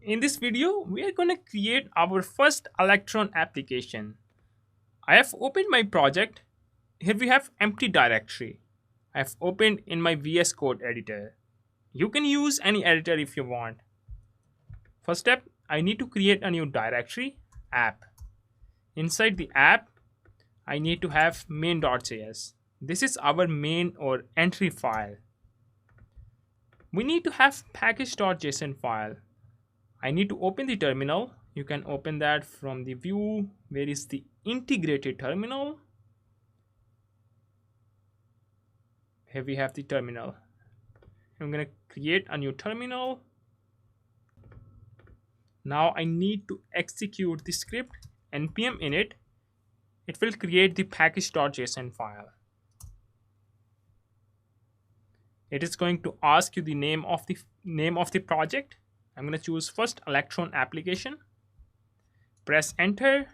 In this video, we are going to create our first Electron application. I have opened my project. Here we have empty directory. I have opened in my VS Code editor. You can use any editor if you want. First step, I need to create a new directory, app. Inside the app, I need to have main.js. This is our main or entry file. We need to have package.json file. I need to open the terminal. You can open that from the view. Where is the integrated terminal? Here we have the terminal. I'm going to create a new terminal. Now I need to execute the script npm init. It will create the package.json file. It is going to ask you the name of the project. I'm going to choose first Electron application. Press enter.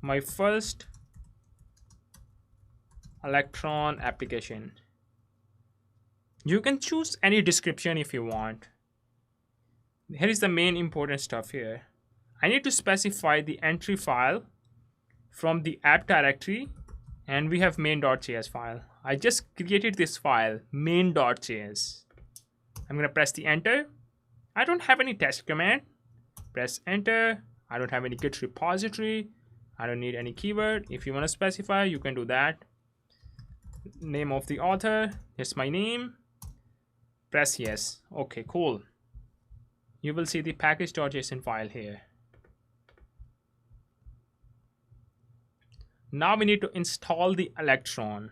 My first Electron application. You can choose any description if you want. Here is the main important stuff here. I need to specify the entry file from the app directory, and we have main.js file. I just created this file, main.js. I'm going to press the enter. I don't have any test command. Press enter. I don't have any Git repository. I don't need any keyword. If you want to specify, you can do that. Name of the author. Here's my name. Press yes. Okay, cool. You will see the package.json file here. Now we need to install the Electron.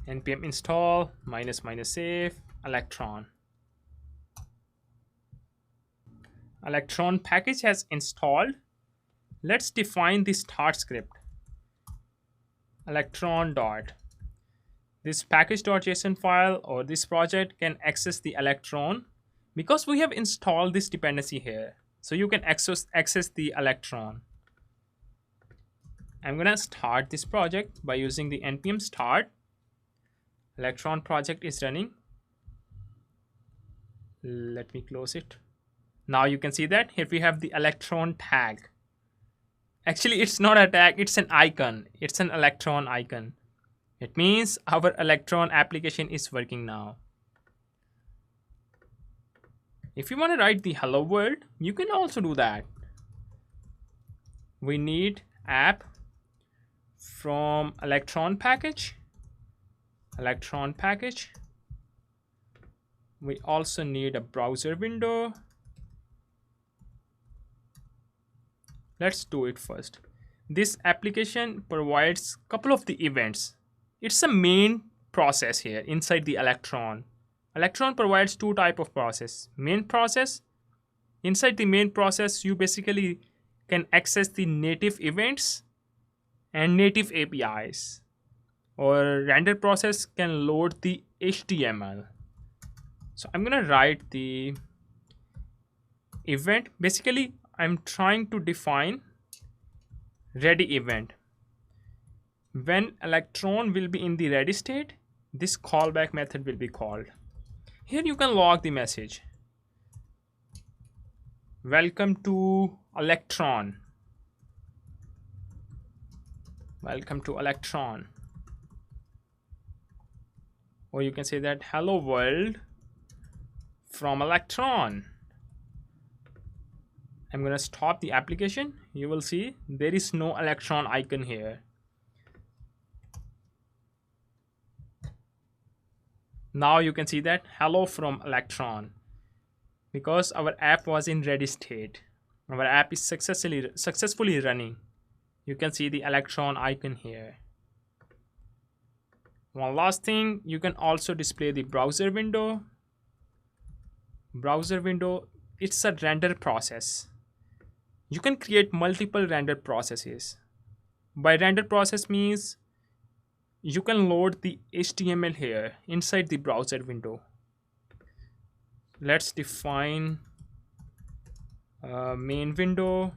npm install --save Electron. Electron package has installed. Let's define the start script. Electron dot. This package.json file or this project can access the Electron because we have installed this dependency here. So you can access the Electron. I'm going to start this project by using the npm start. Electron project is running. Let me close it. Now you can see that here we have the Electron tag. Actually, it's not a tag, it's an icon. It's an Electron icon. It means our Electron application is working now. If you want to write the hello world, you can also do that. We need app from Electron package. Electron package. We also need a browser window. Let's do it first. This application provides a couple of the events. It's a main process here inside the Electron. Electron provides two types of process. Main process. Inside the main process, you basically can access the native events and native APIs. Or render process can load the HTML. So I'm going to write the event. Basically, I'm trying to define ready event. When Electron will be in the ready state, this callback method will be called. Here you can log the message. Welcome to Electron. Welcome to Electron. Or you can say that hello world from Electron. I'm going to stop the application. You will see there is no Electron icon here. Now you can see that hello from Electron because our app was in ready state. Our app is successfully running. You can see the Electron icon here. One last thing, you can also display the browser window. Browser window, it's a render process. You can create multiple render processes. By render process means you can load the HTML here inside the browser window. Let's define main window.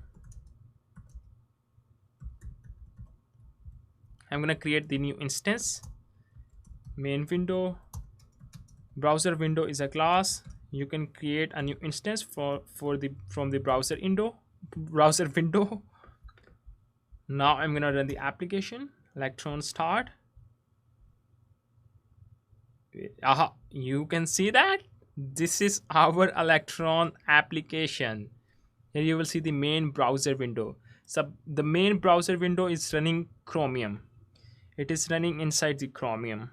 I'm going to create the new instance. Main window. Browser window is a class. You can create a new instance for the from the browser window. Now I'm gonna run the application. Electron start. Aha, you can see that this is our Electron application. Here you will see the main browser window. So the main browser window is running Chromium. It is running inside the Chromium.